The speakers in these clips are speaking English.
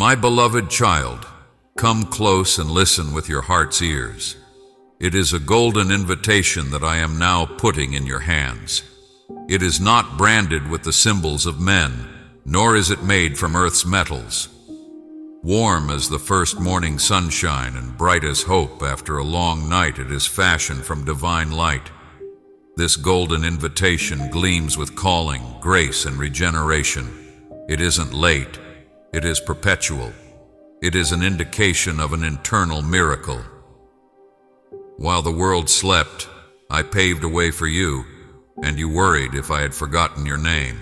My beloved child, come close and listen with your heart's ears. It is a golden invitation that I am now putting in your hands. It is not branded with the symbols of men, nor is it made from earth's metals. Warm as the first morning sunshine and bright as hope after a long night, it is fashioned from divine light. This golden invitation gleams with calling, grace, and regeneration. It isn't late. It is perpetual. It is an indication of an internal miracle. While the world slept, I paved a way for you, and you worried if I had forgotten your name.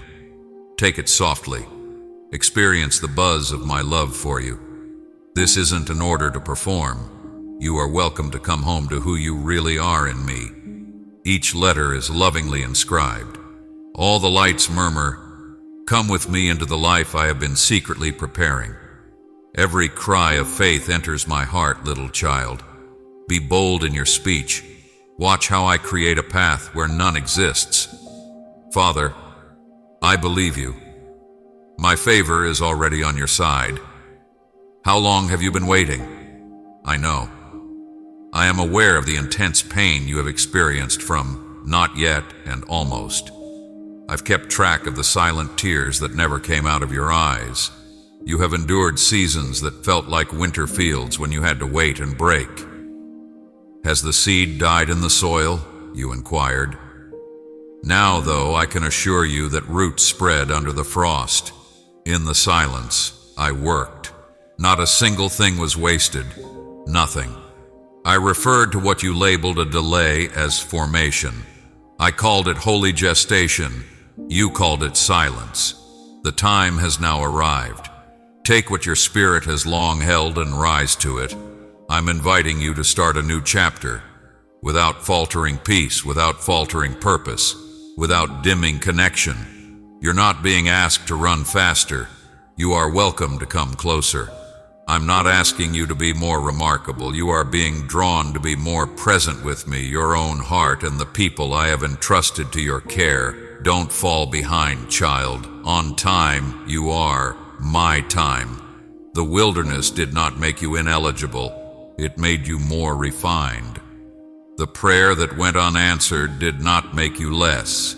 Take it softly. Experience the buzz of my love for you. This isn't an order to perform. You are welcome to come home to who you really are in me. Each letter is lovingly inscribed. All the lights murmur, "Come with me into the life I have been secretly preparing." Every cry of faith enters my heart, little child. Be bold in your speech. Watch how I create a path where none exists. Father, I believe you. My favor is already on your side. How long have you been waiting? I know. I am aware of the intense pain you have experienced from not yet and almost. I've kept track of the silent tears that never came out of your eyes. You have endured seasons that felt like winter fields when you had to wait and break. Has the seed died in the soil? You inquired. Now, though, I can assure you that roots spread under the frost. In the silence, I worked. Not a single thing was wasted. Nothing. I referred to what you labeled a delay as formation. I called it holy gestation. You called it silence. The time has now arrived. Take what your spirit has long held and rise to it. I'm inviting you to start a new chapter. Without faltering peace, without faltering purpose, without dimming connection. You're not being asked to run faster. You are welcome to come closer. I'm not asking you to be more remarkable. You are being drawn to be more present with me, your own heart, and the people I have entrusted to your care. Don't fall behind, child. On time, you are my time. The wilderness did not make you ineligible. It made you more refined. The prayer that went unanswered did not make you less.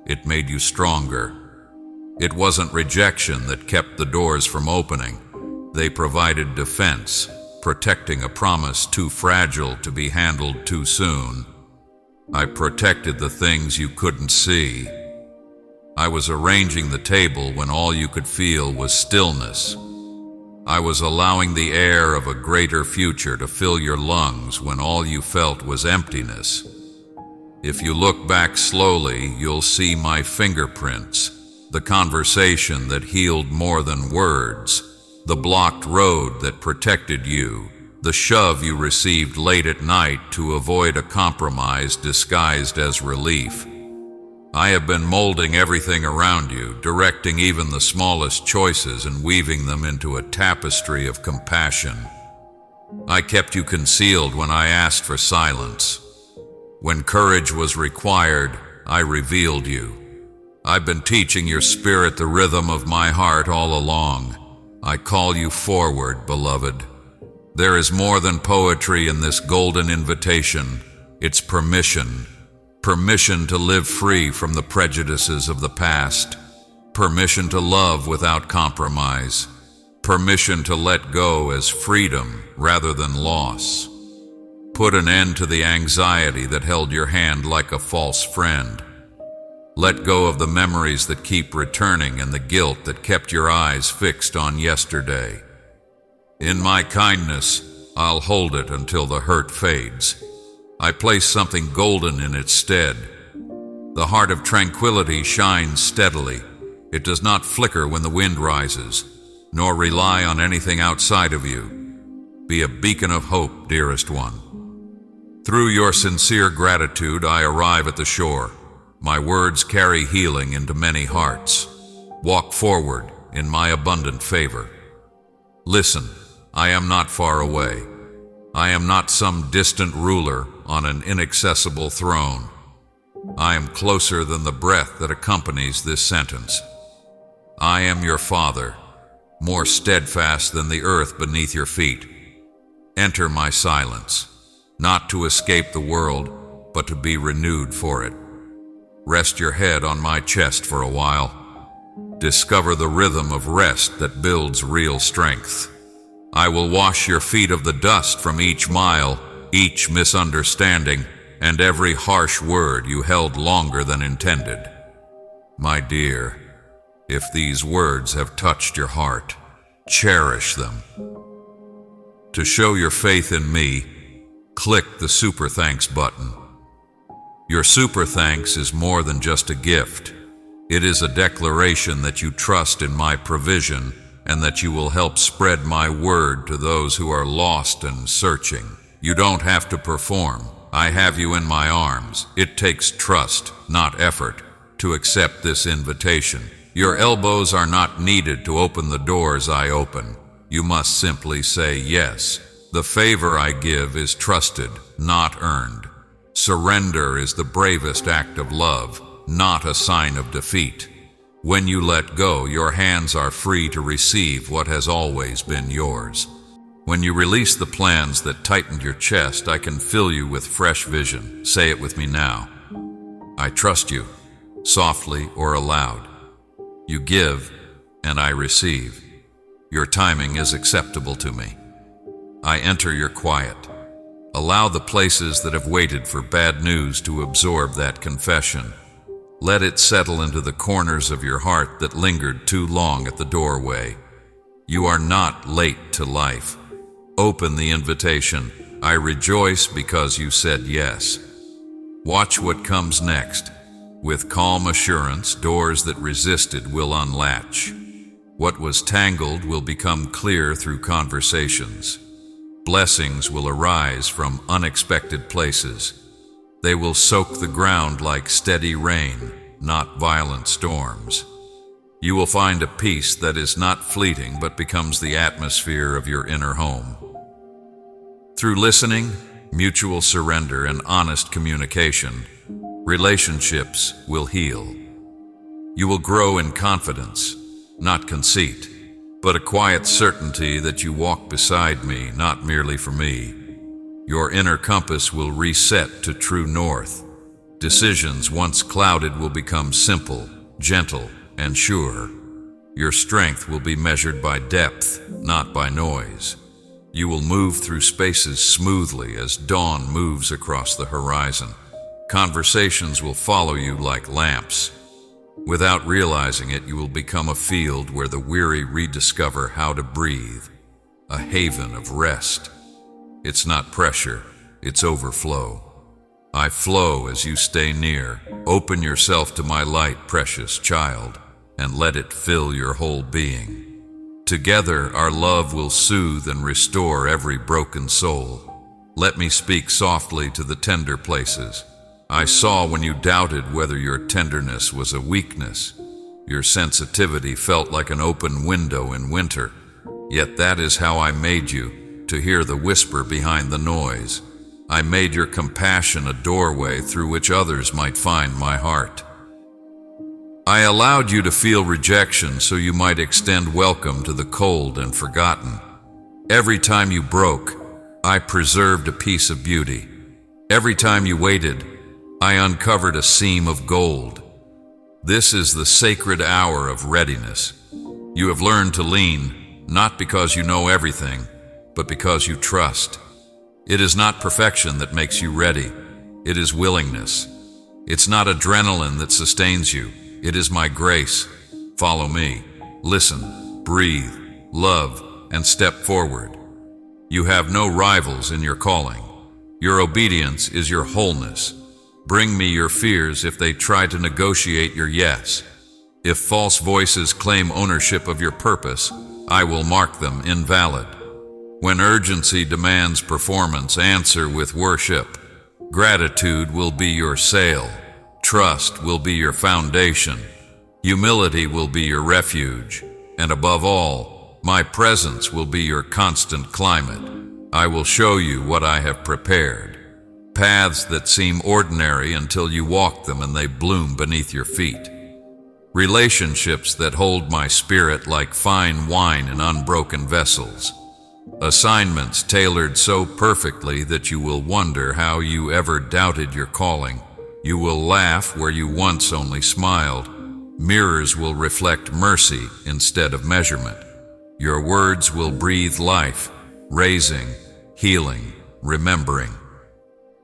It made you stronger. It wasn't rejection that kept the doors from opening. They provided defense, protecting a promise too fragile to be handled too soon. I protected the things you couldn't see. I was arranging the table when all you could feel was stillness. I was allowing the air of a greater future to fill your lungs when all you felt was emptiness. If you look back slowly, you'll see my fingerprints, the conversation that healed more than words, the blocked road that protected you, the shove you received late at night to avoid a compromise disguised as relief. I have been molding everything around you, directing even the smallest choices and weaving them into a tapestry of compassion. I kept you concealed when I asked for silence. When courage was required, I revealed you. I've been teaching your spirit the rhythm of my heart all along. I call you forward, beloved. There is more than poetry in this golden invitation. It's permission. Permission to live free from the prejudices of the past. Permission to love without compromise. Permission to let go as freedom rather than loss. Put an end to the anxiety that held your hand like a false friend. Let go of the memories that keep returning and the guilt that kept your eyes fixed on yesterday. In my kindness, I'll hold it until the hurt fades. I place something golden in its stead. The heart of tranquility shines steadily. It does not flicker when the wind rises, nor rely on anything outside of you. Be a beacon of hope, dearest one. Through your sincere gratitude, I arrive at the shore. My words carry healing into many hearts. Walk forward in my abundant favor. Listen, I am not far away. I am not some distant ruler on an inaccessible throne. I am closer than the breath that accompanies this sentence. I am your Father. more steadfast than the earth beneath your feet. Enter my silence, not to escape the world, but to be renewed for it. Rest your head on my chest for a while. Discover the rhythm of rest that builds real strength. I will wash your feet of the dust from each mile, each misunderstanding, and every harsh word you held longer than intended. My dear, if these words have touched your heart, cherish them. To show your faith in me, click the Super Thanks button. Your Super Thanks is more than just a gift. It is a declaration that you trust in my provision and that you will help spread my word to those who are lost and searching. You don't have to perform. I have you in my arms. It takes trust, not effort, to accept this invitation. Your elbows are not needed to open the doors I open. You must simply say yes. The favor I give is trusted, not earned. Surrender is the bravest act of love, not a sign of defeat. When you let go, your hands are free to receive what has always been yours. When you release the plans that tightened your chest, I can fill you with fresh vision. Say it with me now. I trust you, softly or aloud. You give, and I receive. Your timing is acceptable to me. I enter your quiet. Allow the places that have waited for bad news to absorb that confession. Let it settle into the corners of your heart that lingered too long at the doorway. You are not late to life. Open the invitation. I rejoice because you said yes. Watch what comes next. With calm assurance, doors that resisted will unlatch. What was tangled will become clear through conversations. Blessings will arise from unexpected places. They will soak the ground like steady rain, not violent storms. You will find a peace that is not fleeting but becomes the atmosphere of your inner home. Through listening, mutual surrender, and honest communication, relationships will heal. You will grow in confidence, not conceit, but a quiet certainty that you walk beside me, not merely for me. Your inner compass will reset to true north. Decisions once clouded will become simple, gentle, and sure. Your strength will be measured by depth, not by noise. You will move through spaces smoothly as dawn moves across the horizon. Conversations will follow you like lamps. Without realizing it, you will become a field where the weary rediscover how to breathe, a haven of rest. It's not pressure, it's overflow. I flow as you stay near. Open yourself to my light, precious child, and let it fill your whole being. Together, our love will soothe and restore every broken soul. Let me speak softly to the tender places. I saw when you doubted whether your tenderness was a weakness. Your sensitivity felt like an open window in winter. Yet that is how I made you, to hear the whisper behind the noise. I made your compassion a doorway through which others might find my heart. I allowed you to feel rejection so you might extend welcome to the cold and forgotten. Every time you broke, I preserved a piece of beauty. Every time you waited, I uncovered a seam of gold. This is the sacred hour of readiness. You have learned to lean, not because you know everything, but because you trust. It is not perfection that makes you ready. It is willingness. It's not adrenaline that sustains you. It is my grace. Follow me. Listen, breathe, love, and step forward. You have no rivals in your calling. Your obedience is your wholeness. Bring me your fears if they try to negotiate your yes. If false voices claim ownership of your purpose, I will mark them invalid. When urgency demands performance, answer with worship. Gratitude will be your sail. Trust will be your foundation. Humility will be your refuge. And above all, my presence will be your constant climate. I will show you what I have prepared. Paths that seem ordinary until you walk them and they bloom beneath your feet. relationships that hold my spirit like fine wine in unbroken vessels, assignments tailored so perfectly that you will wonder how you ever doubted your calling. You will laugh where you once only smiled. Mirrors will reflect mercy instead of measurement. Your words will breathe life, raising, healing, remembering.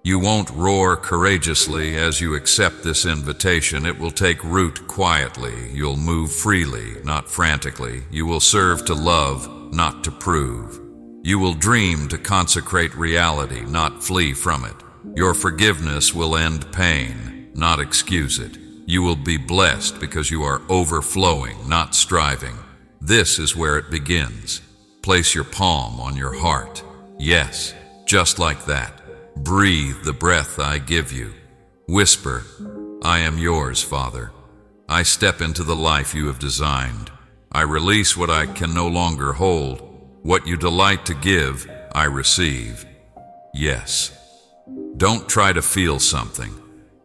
You won't roar courageously as you accept this invitation. It will take root quietly. You'll move freely, not frantically. You will serve to love, not to prove. You will dream to consecrate reality, not flee from it. Your forgiveness will end pain, not excuse it. You will be blessed because you are overflowing, not striving. This is where it begins. Place your palm on your heart. Yes, just like that. Breathe the breath I give you. Whisper, I am yours, Father. I step into the life you have designed. I release what I can no longer hold. What you delight to give, I receive. Yes. Don't try to feel something.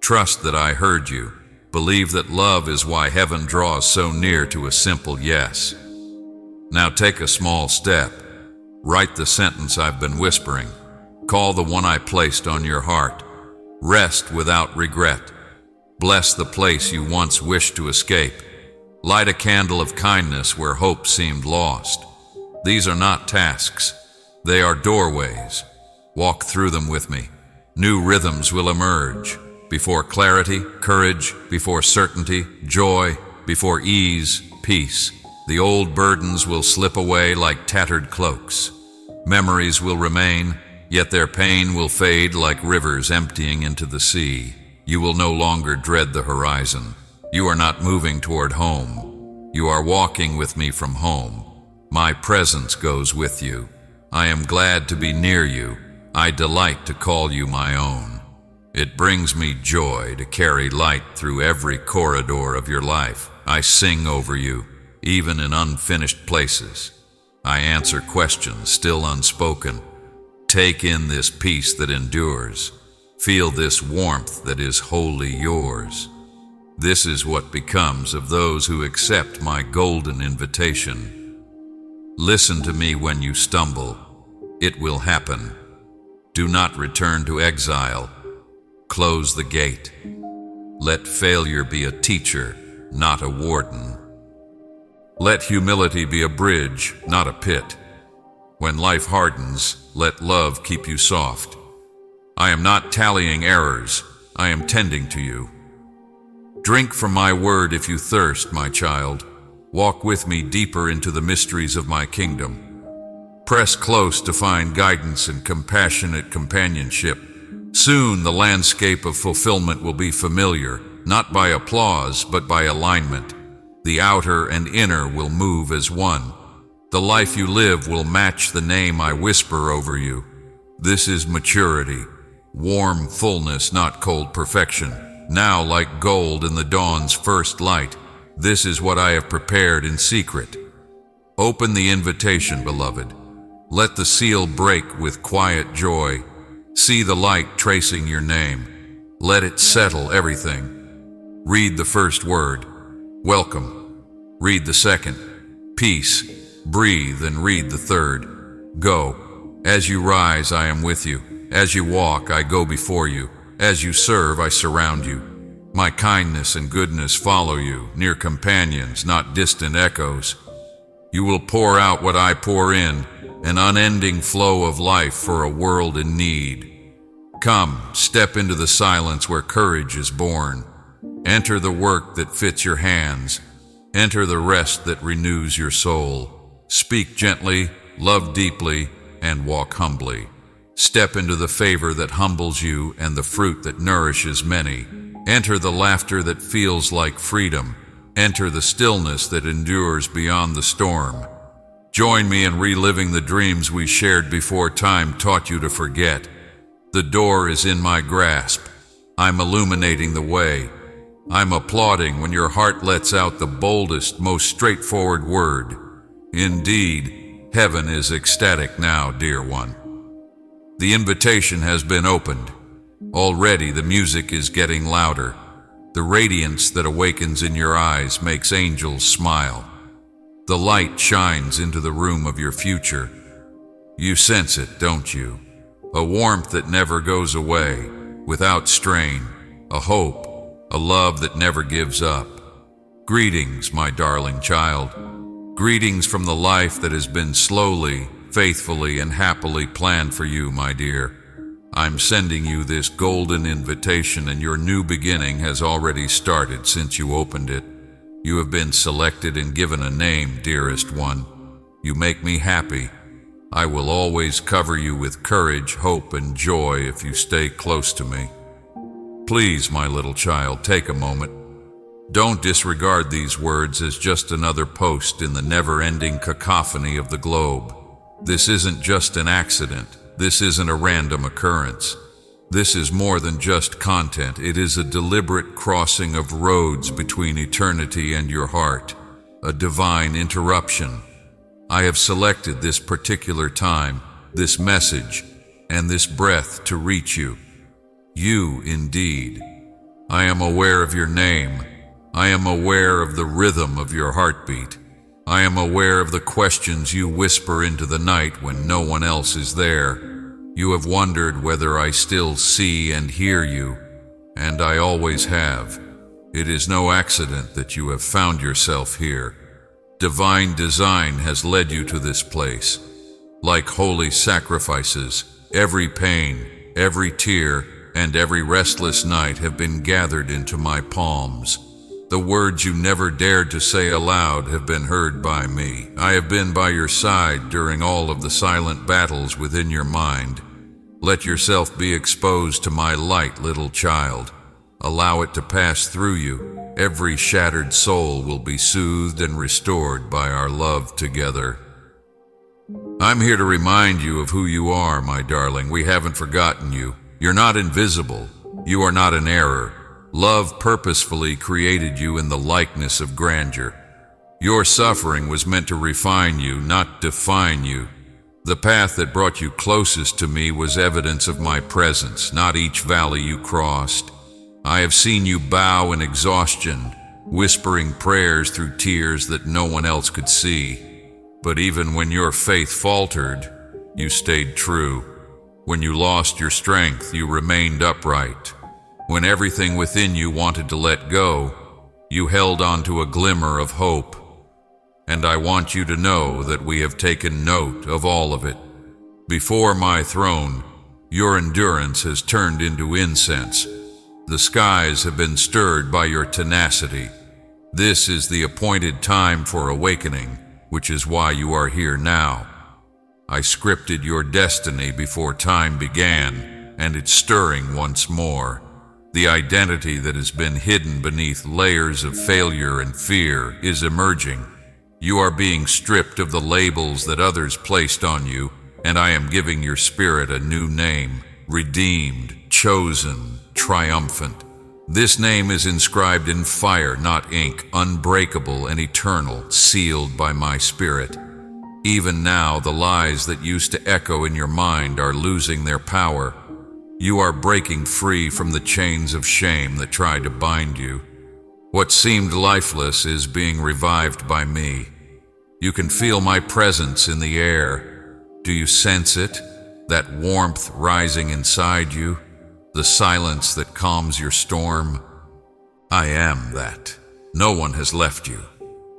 Trust that I heard you. Believe that love is why heaven draws so near to a simple yes. Now take a small step. Write the sentence I've been whispering. Call the one I placed on your heart. Rest without regret. Bless the place you once wished to escape. Light a candle of kindness where hope seemed lost. These are not tasks. They are doorways. Walk through them with me. New rhythms will emerge. Before clarity, courage. Before certainty, joy. Before ease, peace. The old burdens will slip away like tattered cloaks. Memories will remain, yet their pain will fade like rivers emptying into the sea. You will no longer dread the horizon. You are not moving toward home. You are walking with me from home. My presence goes with you. I am glad to be near you. I delight to call you my own. It brings me joy to carry light through every corridor of your life. I sing over you, even in unfinished places. I answer questions still unspoken. Take in this peace that endures. Feel this warmth that is wholly yours. This is what becomes of those who accept my golden invitation. Listen to me when you stumble. It will happen. Do not return to exile. Close the gate. Let failure be a teacher, not a warden. Let humility be a bridge, not a pit. When life hardens, let love keep you soft. I am not tallying errors. I am tending to you. Drink from my word if you thirst, my child. Walk with me deeper into the mysteries of my kingdom. Press close to find guidance and compassionate companionship. Soon the landscape of fulfillment will be familiar, not by applause, but by alignment. The outer and inner will move as one. The life you live will match the name I whisper over you. This is maturity, warm fullness, not cold perfection. Now, like gold in the dawn's first light, this is what I have prepared in secret. Open the invitation, beloved. Let the seal break with quiet joy. See the light tracing your name. Let it settle everything. Read the first word, welcome. Read the second, peace. Breathe and read the third, go. As you rise, I am with you. As you walk, I go before you. As you serve, I surround you. My kindness and goodness follow you, near companions, not distant echoes. You will pour out what I pour in, an unending flow of life for a world in need. Come, step into the silence where courage is born. Enter the work that fits your hands. Enter the rest that renews your soul. Speak gently, love deeply, and walk humbly. Step into the favor that humbles you and the fruit that nourishes many. Enter the laughter that feels like freedom. Enter the stillness that endures beyond the storm. Join me in reliving the dreams we shared before time taught you to forget. The door is in my grasp. I'm illuminating the way. I'm applauding when your heart lets out the boldest, most straightforward word. Indeed, heaven is ecstatic now, dear one. The invitation has been opened. Already the music is getting louder. The radiance that awakens in your eyes makes angels smile. The light shines into the room of your future. You sense it, don't you? A warmth that never goes away, without strain, a hope, a love that never gives up. Greetings, my darling child. Greetings from the life that has been slowly, faithfully, and happily planned for you, my dear. I'm sending you this golden invitation, and your new beginning has already started since you opened it. You have been selected and given a name, dearest one. You make me happy. I will always cover you with courage, hope, and joy if you stay close to me. Please, my little child, take a moment. Don't disregard these words as just another post in the never-ending cacophony of the globe. This isn't just an accident. This isn't a random occurrence. This is more than just content. It is a deliberate crossing of roads between eternity and your heart, a divine interruption. I have selected this particular time, this message, and this breath to reach you. You, indeed. I am aware of your name. I am aware of the rhythm of your heartbeat. I am aware of the questions you whisper into the night when no one else is there. You have wondered whether I still see and hear you, and I always have. It is no accident that you have found yourself here. Divine design has led you to this place. Like holy sacrifices, every pain, every tear, and every restless night have been gathered into my palms. The words you never dared to say aloud have been heard by me. I have been by your side during all of the silent battles within your mind. Let yourself be exposed to my light, little child. Allow it to pass through you. Every shattered soul will be soothed and restored by our love together. I'm here to remind you of who you are, my darling. We haven't forgotten you. You're not invisible. You are not an error. Love purposefully created you in the likeness of grandeur. Your suffering was meant to refine you, not define you. The path that brought you closest to me was evidence of my presence, not each valley you crossed. I have seen you bow in exhaustion, whispering prayers through tears that no one else could see. But even when your faith faltered, you stayed true. When you lost your strength, you remained upright. When everything within you wanted to let go, you held on to a glimmer of hope. And I want you to know that we have taken note of all of it. Before my throne, your endurance has turned into incense. The skies have been stirred by your tenacity. This is the appointed time for awakening, which is why you are here now. I scripted your destiny before time began, and it's stirring once more. The identity that has been hidden beneath layers of failure and fear is emerging. You are being stripped of the labels that others placed on you, and I am giving your spirit a new name: redeemed, chosen, triumphant. This name is inscribed in fire, not ink, unbreakable and eternal, sealed by my spirit. Even now, the lies that used to echo in your mind are losing their power. You are breaking free from the chains of shame that tried to bind you. What seemed lifeless is being revived by me. You can feel my presence in the air. Do you sense it? That warmth rising inside you? The silence that calms your storm? I am that. No one has left you.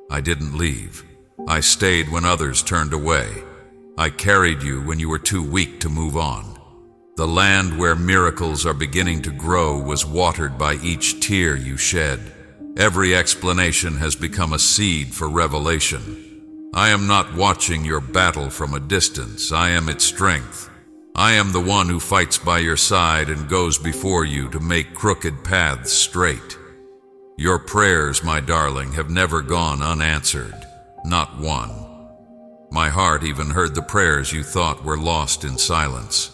I didn't leave. I stayed when others turned away. I carried you when you were too weak to move on. The land where miracles are beginning to grow was watered by each tear you shed. Every explanation has become a seed for revelation. I am not watching your battle from a distance. I am its strength. I am the one who fights by your side and goes before you to make crooked paths straight. Your prayers, my darling, have never gone unanswered. Not one. My heart even heard the prayers you thought were lost in silence.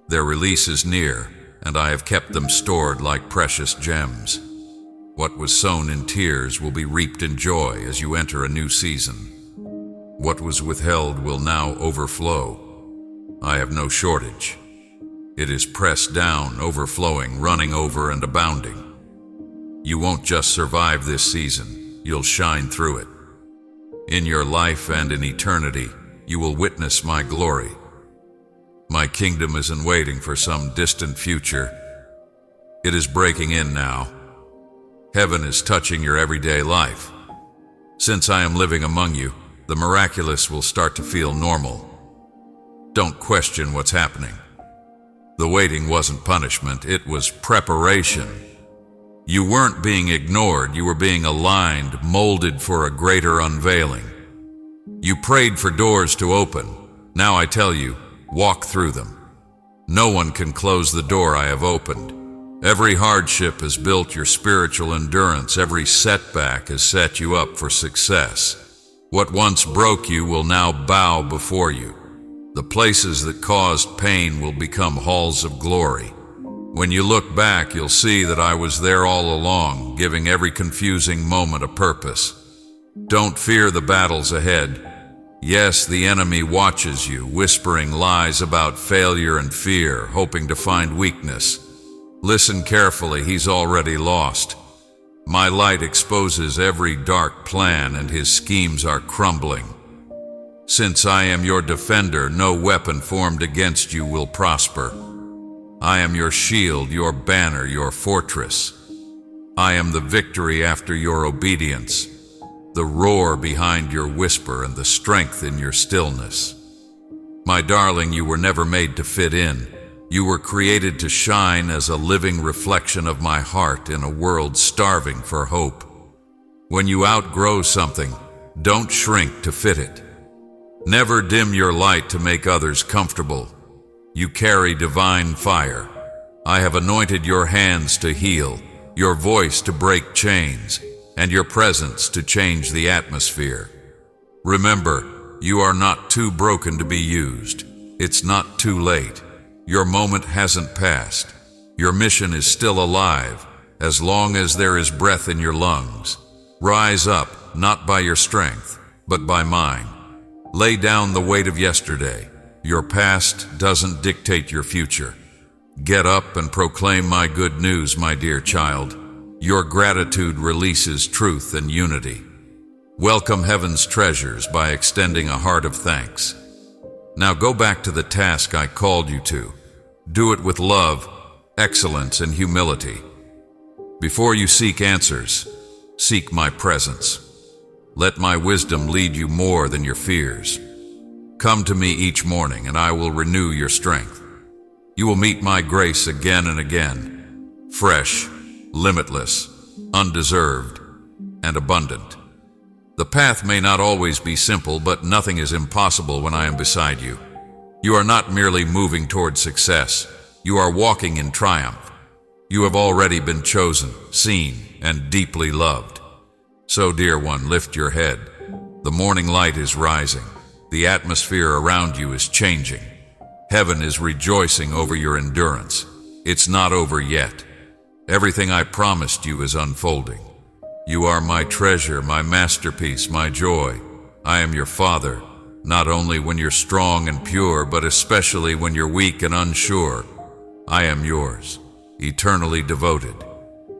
Their release is near, and I have kept them stored like precious gems. What was sown in tears will be reaped in joy as you enter a new season. What was withheld will now overflow. I have no shortage. It is pressed down, overflowing, running over, and abounding. You won't just survive this season, you'll shine through it. In your life and in eternity, you will witness my glory. My kingdom isn't waiting for some distant future. It is breaking in now. Heaven is touching your everyday life. Since I am living among you, the miraculous will start to feel normal. Don't question what's happening. The waiting wasn't punishment, it was preparation. You weren't being ignored, you were being aligned, molded for a greater unveiling. You prayed for doors to open. Now I tell you, walk through them. No one can close the door I have opened. Every hardship has built your spiritual endurance. Every setback has set you up for success. What once broke you will now bow before you. The places that caused pain will become halls of glory. When you look back, you'll see that I was there all along, giving every confusing moment a purpose. Don't fear the battles ahead. Yes, the enemy watches you, whispering lies about failure and fear, hoping to find weakness. Listen carefully, he's already lost. My light exposes every dark plan, and his schemes are crumbling. Since I am your defender, no weapon formed against you will prosper. I am your shield, your banner, your fortress. I am the victory after your obedience, the roar behind your whisper, and the strength in your stillness. My darling, you were never made to fit in. You were created to shine as a living reflection of my heart in a world starving for hope. When you outgrow something, don't shrink to fit it. Never dim your light to make others comfortable. You carry divine fire. I have anointed your hands to heal, your voice to break chains, and your presence to change the atmosphere. Remember, you are not too broken to be used. It's not too late. Your moment hasn't passed. Your mission is still alive, as long as there is breath in your lungs. Rise up, not by your strength, but by mine. Lay down the weight of yesterday. Your past doesn't dictate your future. Get up and proclaim my good news, my dear child. Your gratitude releases truth and unity. Welcome heaven's treasures by extending a heart of thanks. Now go back to the task I called you to. Do it with love, excellence, and humility. Before you seek answers, seek my presence. Let my wisdom lead you more than your fears. Come to me each morning, and I will renew your strength. You will meet my grace again and again, fresh, limitless, undeserved, and abundant. The path may not always be simple, but nothing is impossible when I am beside you. You are not merely moving toward success. You are walking in triumph. You have already been chosen, seen, and deeply loved. So, dear one, lift your head. The morning light is rising. The atmosphere around you is changing. Heaven is rejoicing over your endurance. It's not over yet. Everything I promised you is unfolding. You are my treasure, my masterpiece, my joy. I am your father, not only when you're strong and pure, but especially when you're weak and unsure. I am yours, eternally devoted,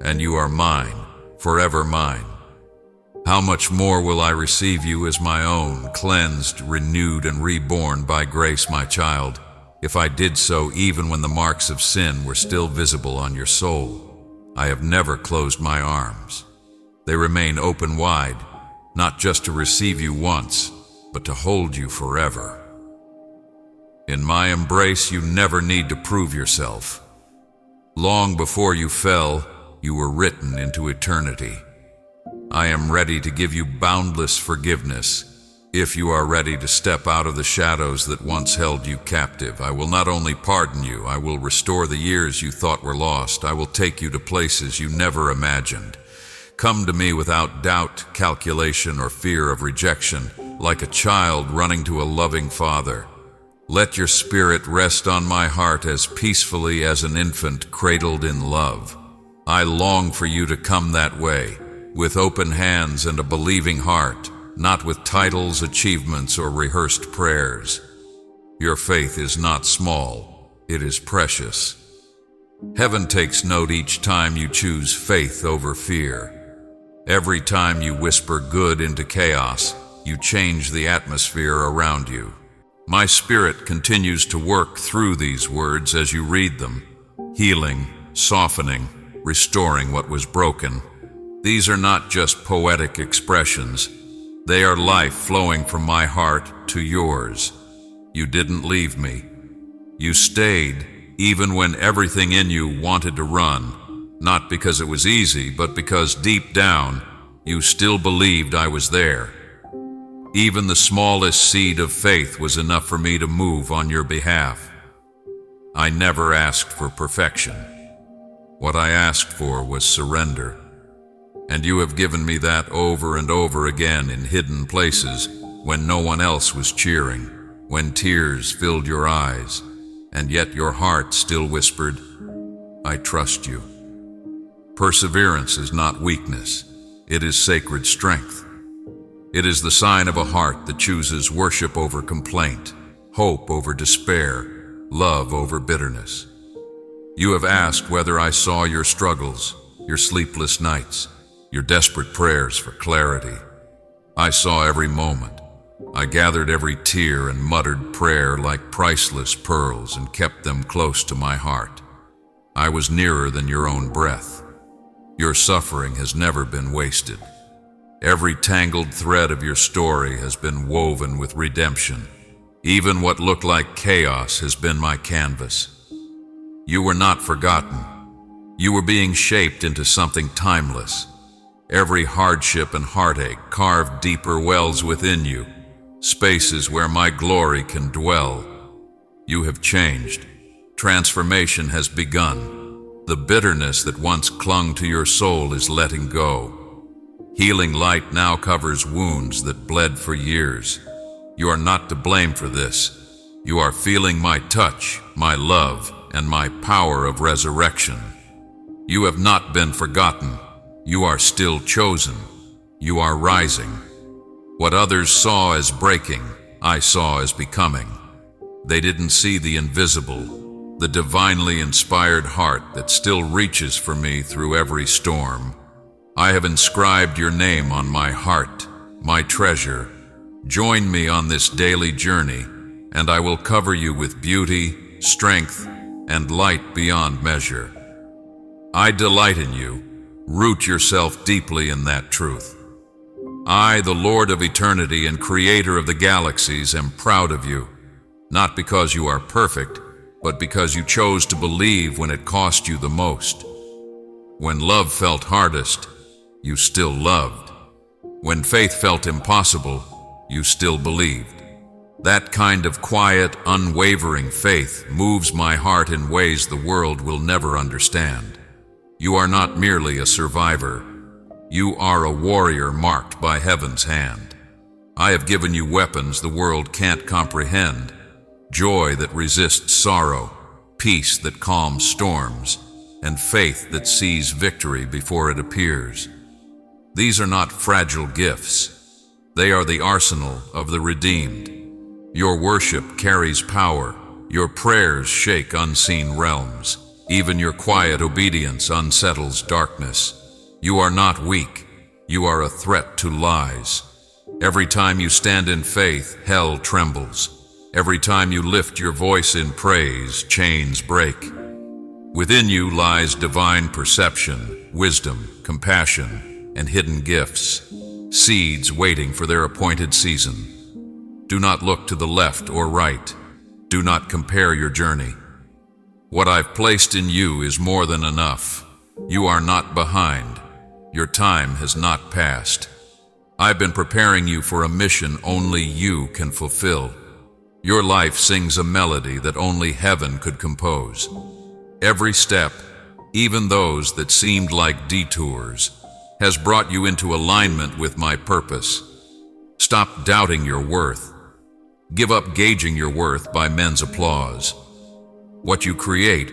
and you are mine, forever mine. How much more will I receive you as my own, cleansed, renewed, and reborn by grace, my child, if I did so even when the marks of sin were still visible on your soul. I have never closed my arms. They remain open wide, not just to receive you once, but to hold you forever. In my embrace, you never need to prove yourself. Long before you fell, you were written into eternity. I am ready to give you boundless forgiveness. If you are ready to step out of the shadows that once held you captive, I will not only pardon you, I will restore the years you thought were lost. I will take you to places you never imagined. Come to me without doubt, calculation, or fear of rejection, like a child running to a loving father. Let your spirit rest on my heart as peacefully as an infant cradled in love. I long for you to come that way, with open hands and a believing heart, not with titles, achievements, or rehearsed prayers. Your faith is not small, it is precious. Heaven takes note each time you choose faith over fear. Every time you whisper good into chaos, you change the atmosphere around you. My spirit continues to work through these words as you read them, healing, softening, restoring what was broken. These are not just poetic expressions. They are life flowing from my heart to yours. You didn't leave me. You stayed, even when everything in you wanted to run, not because it was easy, but because deep down, you still believed I was there. Even the smallest seed of faith was enough for me to move on your behalf. I never asked for perfection. What I asked for was surrender. And you have given me that over and over again in hidden places when no one else was cheering, when tears filled your eyes, and yet your heart still whispered, I trust you. Perseverance is not weakness. It is sacred strength. It is the sign of a heart that chooses worship over complaint, hope over despair, love over bitterness. You have asked whether I saw your struggles, your sleepless nights, your desperate prayers for clarity. I saw every moment. I gathered every tear and muttered prayer like priceless pearls and kept them close to my heart. I was nearer than your own breath. Your suffering has never been wasted. Every tangled thread of your story has been woven with redemption. Even what looked like chaos has been my canvas. You were not forgotten. You were being shaped into something timeless. Every hardship and heartache carved deeper wells within you, spaces where my glory can dwell. You have changed. Transformation has begun. The bitterness that once clung to your soul is letting go. Healing light now covers wounds that bled for years. You are not to blame for this. You are feeling my touch, my love, and my power of resurrection. You have not been forgotten. You are still chosen. You are rising. What others saw as breaking, I saw as becoming. They didn't see the invisible, the divinely inspired heart that still reaches for me through every storm. I have inscribed your name on my heart, my treasure. Join me on this daily journey, and I will cover you with beauty, strength, and light beyond measure. I delight in you. Root yourself deeply in that truth. I, the Lord of eternity and creator of the galaxies, am proud of you, not because you are perfect, but because you chose to believe when it cost you the most. When love felt hardest, you still loved. When faith felt impossible, you still believed. That kind of quiet, unwavering faith moves my heart in ways the world will never understand. You are not merely a survivor. You are a warrior marked by heaven's hand. I have given you weapons the world can't comprehend, joy that resists sorrow, peace that calms storms, and faith that sees victory before it appears. These are not fragile gifts. They are the arsenal of the redeemed. Your worship carries power. Your prayers shake unseen realms. Even your quiet obedience unsettles darkness. You are not weak. You are a threat to lies. Every time you stand in faith, hell trembles. Every time you lift your voice in praise, chains break. Within you lies divine perception, wisdom, compassion, and hidden gifts, seeds waiting for their appointed season. Do not look to the left or right. Do not compare your journey. What I've placed in you is more than enough. You are not behind. Your time has not passed. I've been preparing you for a mission only you can fulfill. Your life sings a melody that only heaven could compose. Every step, even those that seemed like detours, has brought you into alignment with my purpose. Stop doubting your worth. Give up gauging your worth by men's applause. What you create,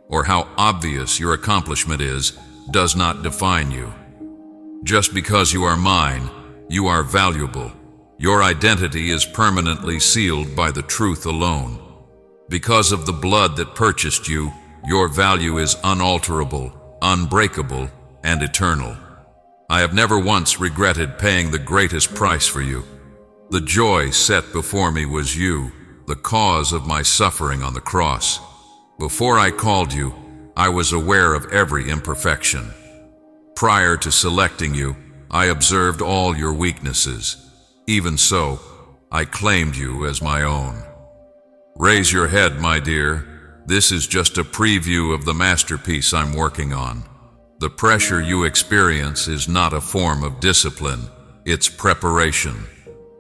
or how obvious your accomplishment is, does not define you. Just because you are mine, you are valuable. Your identity is permanently sealed by the truth alone. Because of the blood that purchased you, Your value is unalterable, unbreakable, and eternal. I have never once regretted paying the greatest price for you. The joy set before me was you, the cause of my suffering on the cross. Before I called you, I was aware of every imperfection. Prior to selecting you, I observed all your weaknesses. Even so, I claimed you as my own. Raise your head, my dear. This is just a preview of the masterpiece I'm working on. The pressure you experience is not a form of discipline, it's preparation.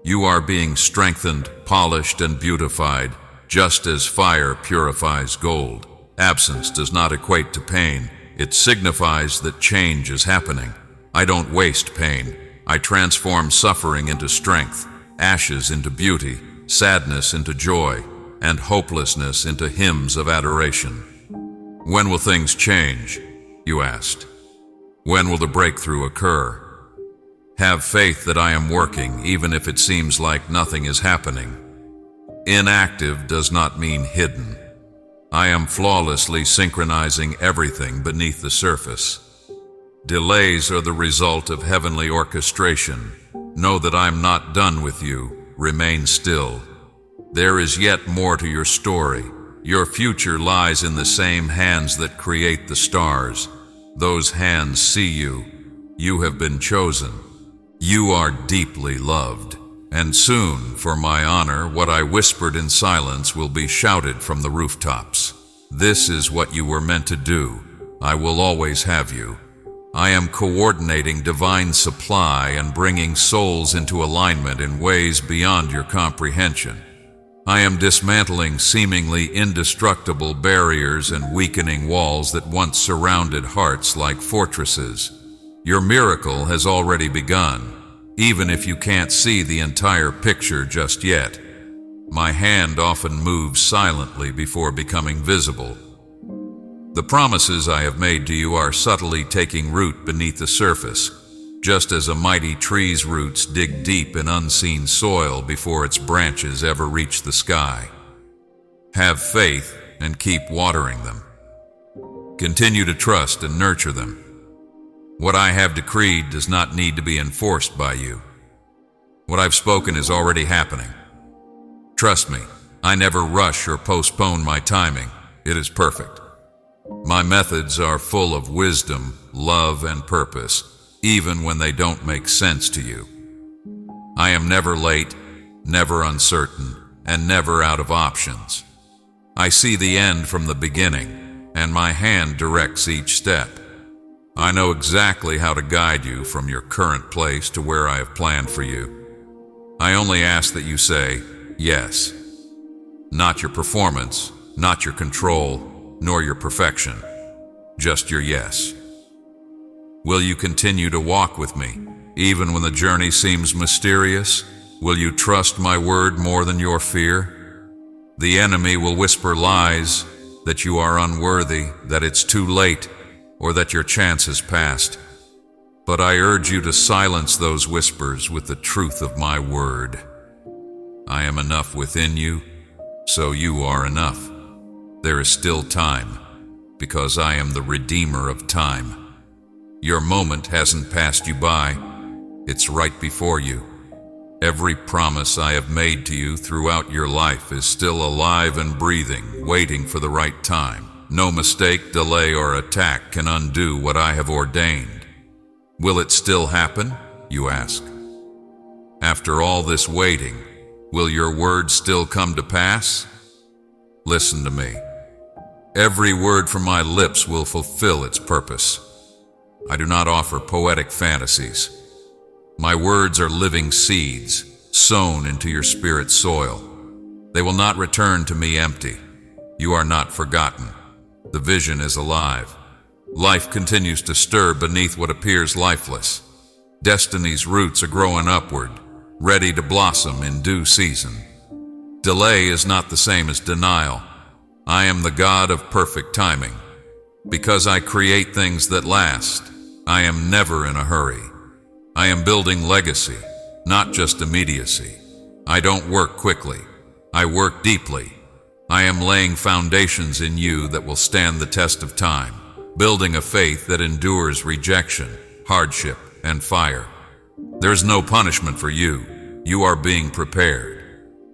You are being strengthened, polished, and beautified, just as fire purifies gold. Absence does not equate to pain. It signifies that change is happening. I don't waste pain. I transform suffering into strength, ashes into beauty, sadness into joy, and hopelessness into hymns of adoration. When will things change? You asked. When will the breakthrough occur? Have faith that I am working, even if it seems like nothing is happening. Inactive does not mean hidden. I am flawlessly synchronizing everything beneath the surface. Delays are the result of heavenly orchestration. Know that I'm not done with you. Remain still. There is yet more to your story. Your future lies in the same hands that create the stars. Those hands see you. You have been chosen. You are deeply loved. And soon, for my honor, what I whispered in silence will be shouted from the rooftops. This is what you were meant to do. I will always have you. I am coordinating divine supply and bringing souls into alignment in ways beyond your comprehension. I am dismantling seemingly indestructible barriers and weakening walls that once surrounded hearts like fortresses. Your miracle has already begun. Even if you can't see the entire picture just yet. My hand often moves silently before becoming visible. The promises I have made to you are subtly taking root beneath the surface, just as a mighty tree's roots dig deep in unseen soil before its branches ever reach the sky. Have faith and keep watering them. Continue to trust and nurture them. What I have decreed does not need to be enforced by you. What I've spoken is already happening. Trust me, I never rush or postpone my timing. It is perfect. My methods are full of wisdom, love, and purpose, even when they don't make sense to you. I am never late, never uncertain, and never out of options. I see the end from the beginning, and my hand directs each step. I know exactly how to guide you from your current place to where I have planned for you. I only ask that you say, yes. Not your performance, not your control, nor your perfection. Just your yes. Will you continue to walk with me, even when the journey seems mysterious? Will you trust my word more than your fear? The enemy will whisper lies, that you are unworthy, that it's too late, or that your chance has passed. But I urge you to silence those whispers with the truth of my word. I am enough within you, so you are enough. There is still time, because I am the Redeemer of time. Your moment hasn't passed you by. It's right before you. Every promise I have made to you throughout your life is still alive and breathing, waiting for the right time. No mistake, delay, or attack can undo what I have ordained. Will it still happen, you ask? After all this waiting, will your word still come to pass? Listen to me. Every word from my lips will fulfill its purpose. I do not offer poetic fantasies. My words are living seeds, sown into your spirit's soil. They will not return to me empty. You are not forgotten. The vision is alive. Life continues to stir beneath what appears lifeless. Destiny's roots are growing upward, ready to blossom in due season. Delay is not the same as denial. I am the God of perfect timing. Because I create things that last, I am never in a hurry. I am building legacy, not just immediacy. I don't work quickly. I work deeply. I am laying foundations in you that will stand the test of time, building a faith that endures rejection, hardship, and fire. There's no punishment for you. You are being prepared.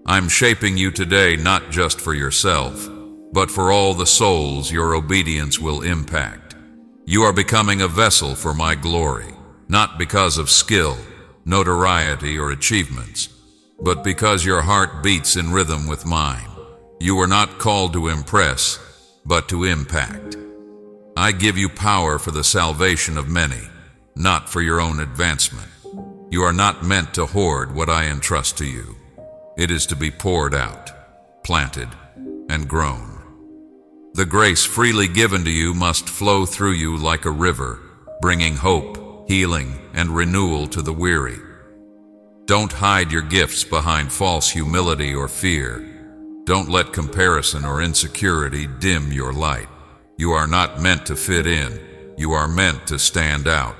I'm shaping you today not just for yourself, but for all the souls your obedience will impact. You are becoming a vessel for my glory, not because of skill, notoriety, or achievements, but because your heart beats in rhythm with mine. You are not called to impress, but to impact. I give you power for the salvation of many, not for your own advancement. You are not meant to hoard what I entrust to you. It is to be poured out, planted, and grown. The grace freely given to you must flow through you like a river, bringing hope, healing, and renewal to the weary. Don't hide your gifts behind false humility or fear. Don't let comparison or insecurity dim your light. You are not meant to fit in. You are meant to stand out.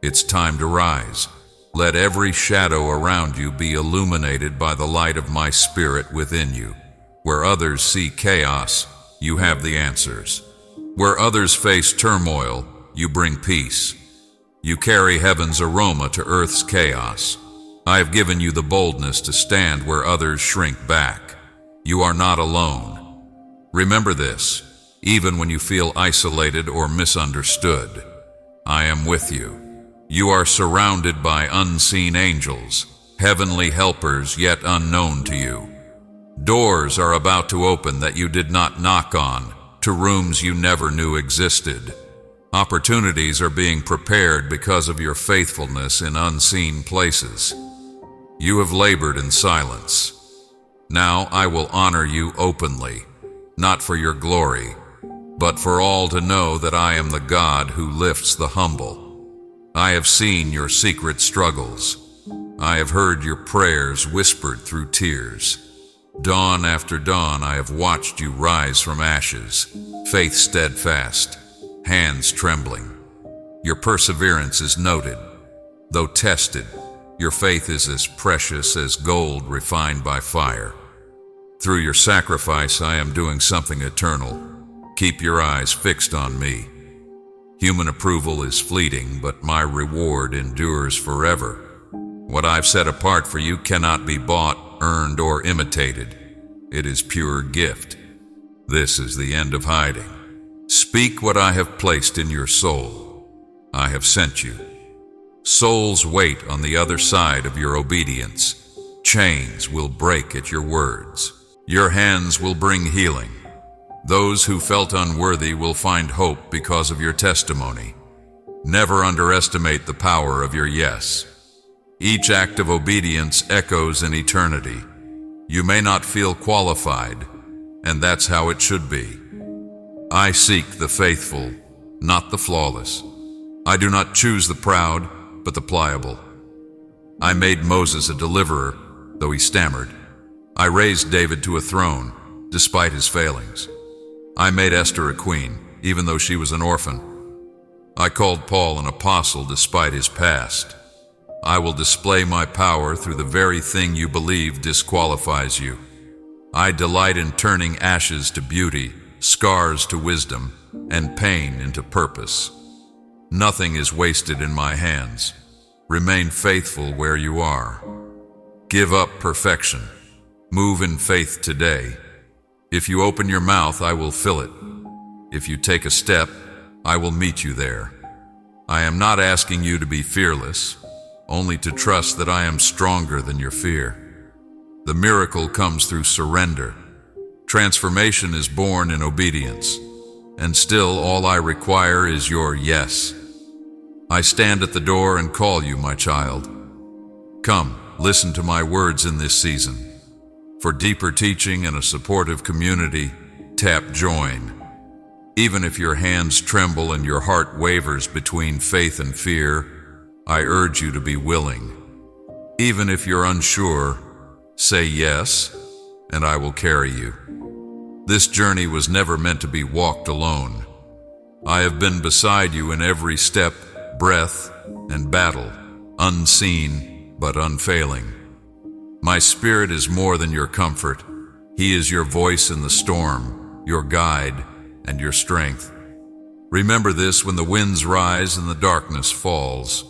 It's time to rise. Let every shadow around you be illuminated by the light of my Spirit within you. Where others see chaos, you have the answers. Where others face turmoil, you bring peace. You carry heaven's aroma to earth's chaos. I have given you the boldness to stand where others shrink back. You are not alone. Remember this, even when you feel isolated or misunderstood. I am with you. You are surrounded by unseen angels, heavenly helpers yet unknown to you. Doors are about to open that you did not knock on, to rooms you never knew existed. Opportunities are being prepared because of your faithfulness in unseen places. You have labored in silence. Now I will honor you openly, not for your glory, but for all to know that I am the God who lifts the humble. I have seen your secret struggles. I have heard your prayers whispered through tears. Dawn after dawn I have watched you rise from ashes, faith steadfast, hands trembling. Your perseverance is noted. Though tested, your faith is as precious as gold refined by fire. Through your sacrifice I am doing something eternal. Keep your eyes fixed on me. Human approval is fleeting, but my reward endures forever. What I've set apart for you cannot be bought, earned, or imitated. It is pure gift. This is the end of hiding. Speak what I have placed in your soul. I have sent you. Souls wait on the other side of your obedience. Chains will break at your words. Your hands will bring healing. Those who felt unworthy will find hope because of your testimony. Never underestimate the power of your yes. Each act of obedience echoes in eternity. You may not feel qualified, and that's how it should be. I seek the faithful, not the flawless. I do not choose the proud, but the pliable. I made Moses a deliverer, though he stammered. I raised David to a throne, despite his failings. I made Esther a queen, even though she was an orphan. I called Paul an apostle despite his past. I will display my power through the very thing you believe disqualifies you. I delight in turning ashes to beauty, scars to wisdom, and pain into purpose. Nothing is wasted in my hands. Remain faithful where you are. Give up perfection. Move in faith today. If you open your mouth, I will fill it. If you take a step, I will meet you there. I am not asking you to be fearless, only to trust that I am stronger than your fear. The miracle comes through surrender. Transformation is born in obedience, and still all I require is your yes. I stand at the door and call you, my child. Come, listen to my words in this season. For deeper teaching and a supportive community, tap join. Even if your hands tremble and your heart wavers between faith and fear, I urge you to be willing. Even if you're unsure, say yes, and I will carry you. This journey was never meant to be walked alone. I have been beside you in every step, breath, and battle, unseen but unfailing. My spirit is more than your comfort. He is your voice in the storm, your guide, and your strength. Remember this when the winds rise and the darkness falls.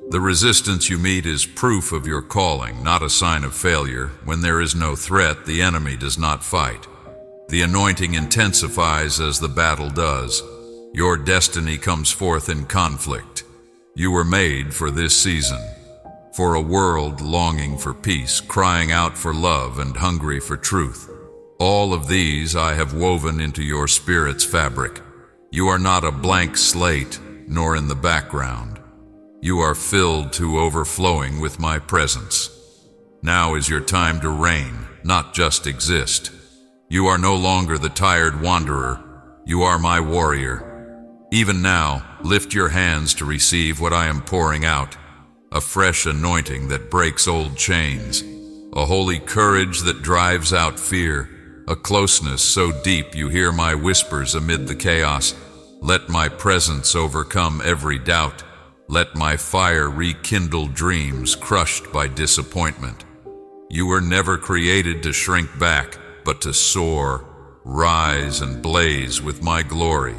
The resistance you meet is proof of your calling, not a sign of failure. When there is no threat, the enemy does not fight. The anointing intensifies as the battle does. Your destiny comes forth in conflict. You were made for this season, for a world longing for peace, crying out for love and hungry for truth. All of these I have woven into your spirit's fabric. You are not a blank slate, nor in the background. You are filled to overflowing with my presence. Now is your time to reign, not just exist. You are no longer the tired wanderer. You are my warrior. Even now, lift your hands to receive what I am pouring out, a fresh anointing that breaks old chains, a holy courage that drives out fear, a closeness so deep you hear my whispers amid the chaos. Let my presence overcome every doubt. Let my fire rekindle dreams crushed by disappointment. You were never created to shrink back, but to soar, rise, and blaze with my glory.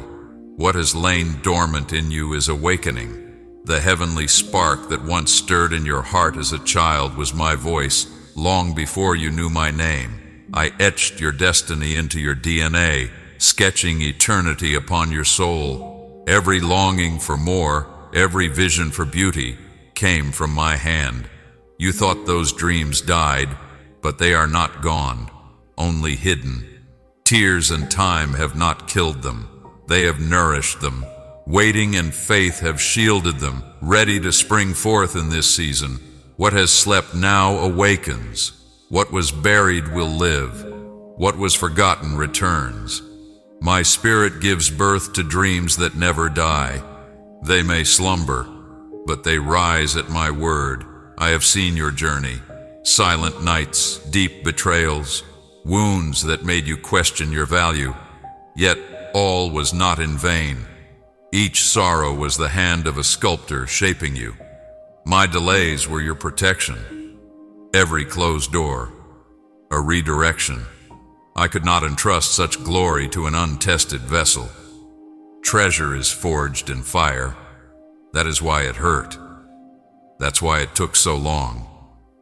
What has lain dormant in you is awakening. The heavenly spark that once stirred in your heart as a child was my voice, long before you knew my name. I etched your destiny into your DNA, sketching eternity upon your soul. Every longing for more, every vision for beauty, came from my hand. You thought those dreams died, but they are not gone, only hidden. Tears and time have not killed them. They have nourished them. Waiting and faith have shielded them, ready to spring forth in this season. What has slept now awakens. What was buried will live. What was forgotten returns. My spirit gives birth to dreams that never die. They may slumber, but they rise at my word. I have seen your journey. Silent nights, deep betrayals, wounds that made you question your value. Yet all was not in vain. Each sorrow was the hand of a sculptor shaping you. My delays were your protection. Every closed door, a redirection. I could not entrust such glory to an untested vessel. Treasure is forged in fire. That is why it hurt. That's why it took so long.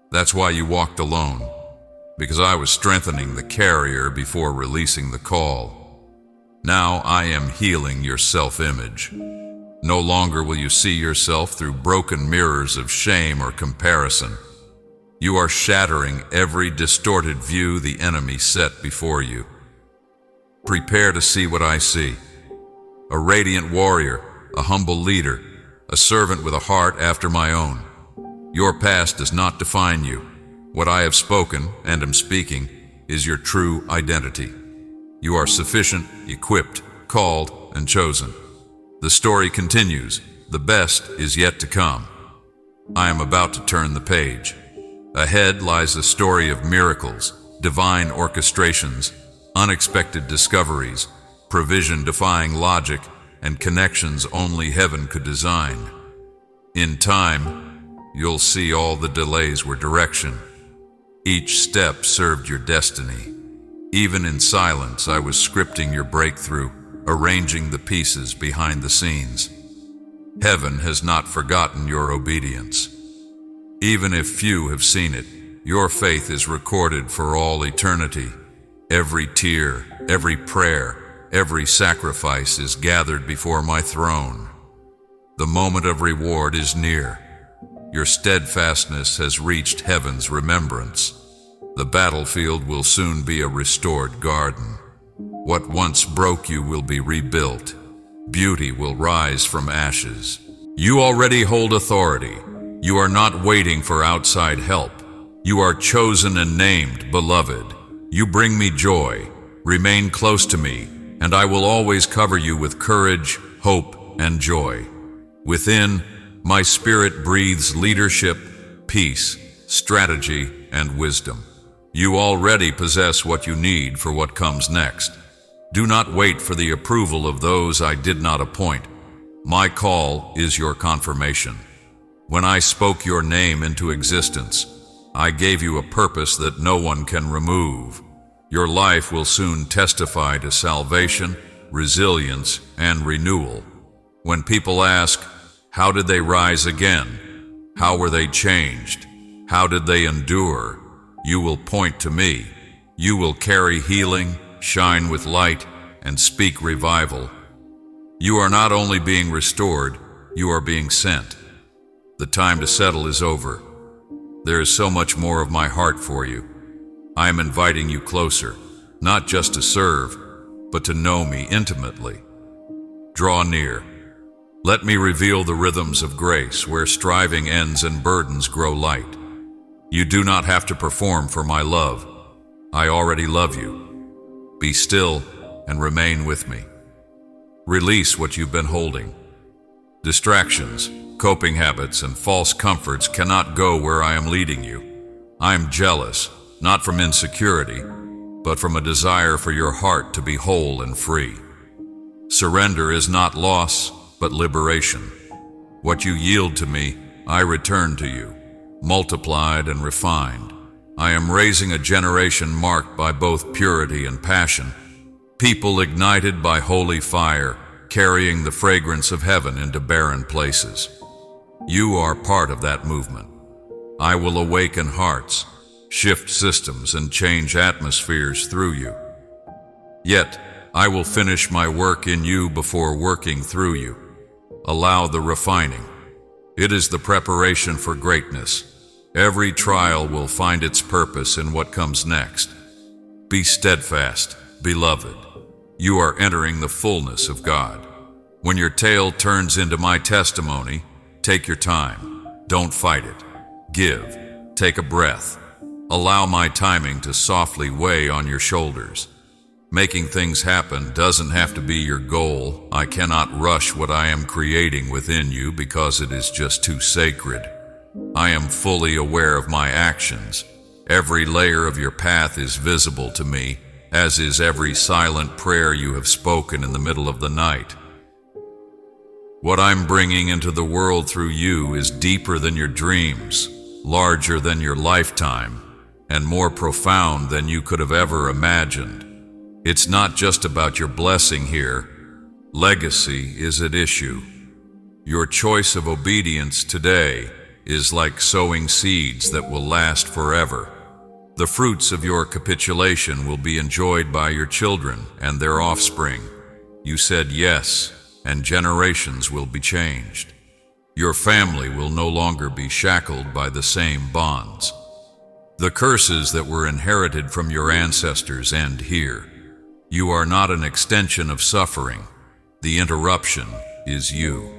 That's why you walked alone, because I was strengthening the carrier before releasing the call. Now I am healing your self-image. No longer will you see yourself through broken mirrors of shame or comparison. You are shattering every distorted view the enemy set before you. Prepare to see what I see. A radiant warrior, a humble leader, a servant with a heart after my own. Your past does not define you. What I have spoken and am speaking is your true identity. You are sufficient, equipped, called, and chosen. The story continues. The best is yet to come. I am about to turn the page. Ahead lies a story of miracles, divine orchestrations, unexpected discoveries, provision defying logic, and connections only heaven could design. In time, you'll see all the delays were direction. Each step served your destiny. Even in silence, I was scripting your breakthrough, arranging the pieces behind the scenes. Heaven has not forgotten your obedience. Even if few have seen it, your faith is recorded for all eternity. Every tear, every prayer, every sacrifice is gathered before my throne. The moment of reward is near. Your steadfastness has reached heaven's remembrance. The battlefield will soon be a restored garden. What once broke you will be rebuilt. Beauty will rise from ashes. You already hold authority. You are not waiting for outside help. You are chosen and named, beloved. You bring me joy. Remain close to me, and I will always cover you with courage, hope, and joy. Within, my spirit breathes leadership, peace, strategy, and wisdom. You already possess what you need for what comes next. Do not wait for the approval of those I did not appoint. My call is your confirmation. When I spoke your name into existence, I gave you a purpose that no one can remove. Your life will soon testify to salvation, resilience, and renewal. When people ask, how did they rise again? How were they changed? How did they endure? You will point to me. You will carry healing, shine with light, and speak revival. You are not only being restored, you are being sent. The time to settle is over. There is so much more of my heart for you. I am inviting you closer, not just to serve, but to know me intimately. Draw near. Let me reveal the rhythms of grace where striving ends and burdens grow light. You do not have to perform for my love. I already love you. Be still and remain with me. Release what you've been holding. Distractions, coping habits, and false comforts cannot go where I am leading you. I am jealous, not from insecurity, but from a desire for your heart to be whole and free. Surrender is not loss, but liberation. What you yield to me, I return to you, multiplied and refined. I am raising a generation marked by both purity and passion, people ignited by holy fire, carrying the fragrance of heaven into barren places. You are part of that movement. I will awaken hearts, shift systems, and change atmospheres through you. Yet, I will finish my work in you before working through you. Allow the refining. It is the preparation for greatness. Every trial will find its purpose in what comes next. Be steadfast, beloved. You are entering the fullness of God. When your tale turns into my testimony, take your time. Don't fight it. Give. Take a breath. Allow my timing to softly weigh on your shoulders. Making things happen doesn't have to be your goal. I cannot rush what I am creating within you because it is just too sacred. I am fully aware of my actions. Every layer of your path is visible to me, as is every silent prayer you have spoken in the middle of the night. What I'm bringing into the world through you is deeper than your dreams, larger than your lifetime, and more profound than you could have ever imagined. It's not just about your blessing here. Legacy is at issue. Your choice of obedience today is like sowing seeds that will last forever. The fruits of your capitulation will be enjoyed by your children and their offspring. You said yes, and generations will be changed. Your family will no longer be shackled by the same bonds. The curses that were inherited from your ancestors end here. You are not an extension of suffering. The interruption is you.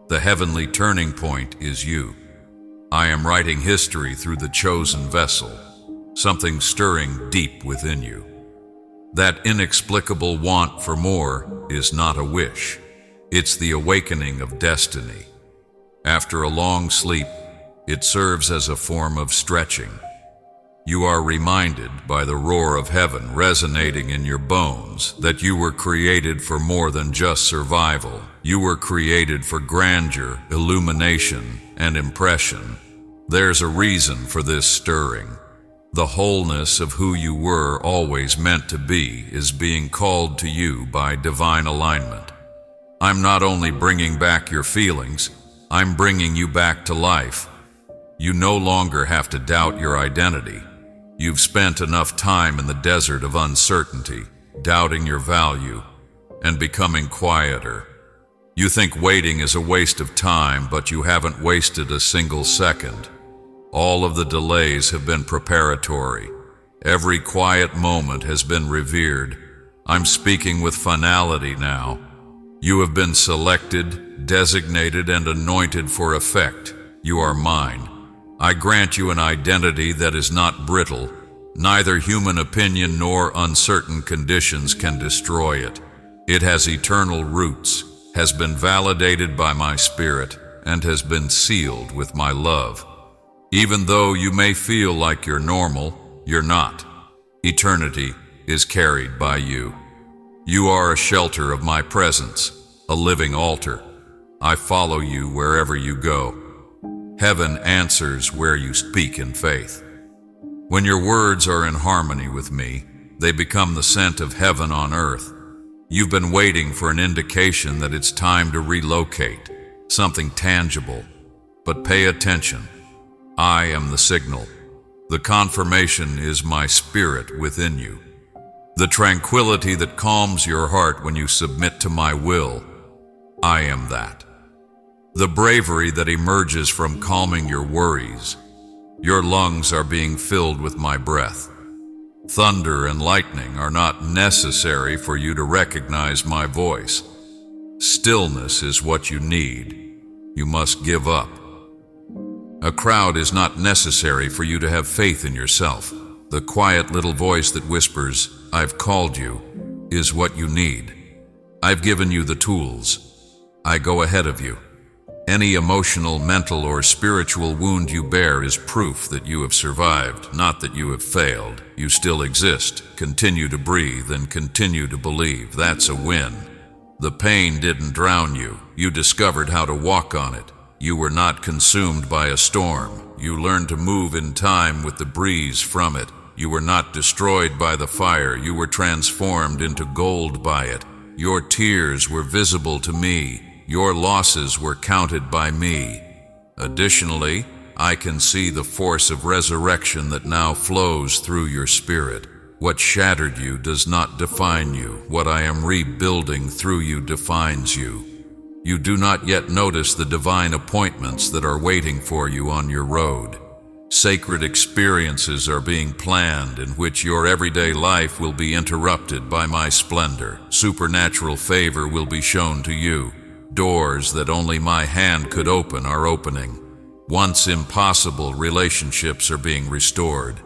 The heavenly turning point is you. I am writing history through the chosen vessel, something stirring deep within you. That inexplicable want for more is not a wish. It's the awakening of destiny. After a long sleep, it serves as a form of stretching. You are reminded by the roar of heaven resonating in your bones that you were created for more than just survival. You were created for grandeur, illumination, and impression. There's a reason for this stirring. The wholeness of who you were always meant to be is being called to you by divine alignment. I'm not only bringing back your feelings, I'm bringing you back to life. You no longer have to doubt your identity. You've spent enough time in the desert of uncertainty, doubting your value, and becoming quieter. You think waiting is a waste of time, but you haven't wasted a single second. All of the delays have been preparatory. Every quiet moment has been revered. I'm speaking with finality now. You have been selected, designated, and anointed for effect. You are mine. I grant you an identity that is not brittle. Neither human opinion nor uncertain conditions can destroy it. It has eternal roots, has been validated by my spirit, and has been sealed with my love. Even though you may feel like you're normal, you're not. Eternity is carried by you. You are a shelter of my presence, a living altar. I follow you wherever you go. Heaven answers where you speak in faith. When your words are in harmony with me, They become the scent of heaven on earth. You've been waiting for an indication that it's time to relocate, something tangible. But pay attention. I am the signal. The confirmation is my spirit within you. The tranquility that calms your heart when you submit to my will. I am that. The bravery that emerges from calming your worries. Your lungs are being filled with my breath. Thunder and lightning are not necessary for you to recognize my voice. Stillness is what you need. You must give up. A crowd is not necessary for you to have faith in yourself. The quiet little voice that whispers, "I've called you," is what you need. I've given you the tools. I go ahead of you. Any emotional, mental, or spiritual wound you bear is proof that you have survived, not that you have failed. You still exist. Continue to breathe and continue to believe. That's a win. The pain didn't drown you. You discovered how to walk on it. You were not consumed by a storm. You learned to move in time with the breeze from it. You were not destroyed by the fire. You were transformed into gold by it. Your tears were visible to me. Your losses were counted by me. Additionally, I can see the force of resurrection that now flows through your spirit. What shattered you does not define you. What I am rebuilding through you defines you. You do not yet notice the divine appointments that are waiting for you on your road. Sacred experiences are being planned in which your everyday life will be interrupted by my splendor. Supernatural favor will be shown to you. Doors that only my hand could open are opening. Once impossible relationships are being restored.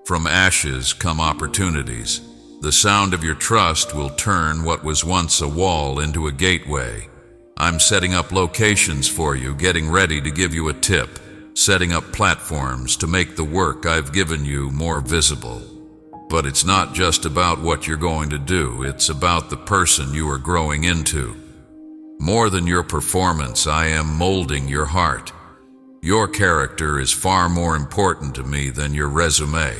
From ashes come opportunities. The sound of your trust will turn what was once a wall into a gateway. I'm setting up locations for you, getting ready to give you a tip. Setting up platforms to make the work I've given you more visible. But it's not just about what you're going to do, it's about the person you are growing into. More than your performance, I am molding your heart. Your character is far more important to me than your resume.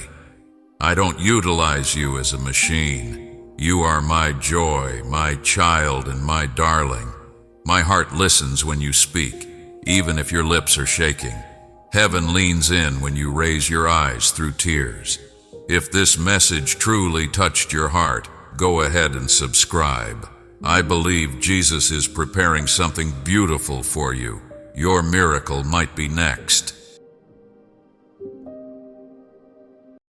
I don't utilize you as a machine. You are my joy, my child, and my darling. My heart listens when you speak, even if your lips are shaking. Heaven leans in when you raise your eyes through tears. If this message truly touched your heart, go ahead and subscribe. I believe Jesus is preparing something beautiful for you. Your miracle might be next.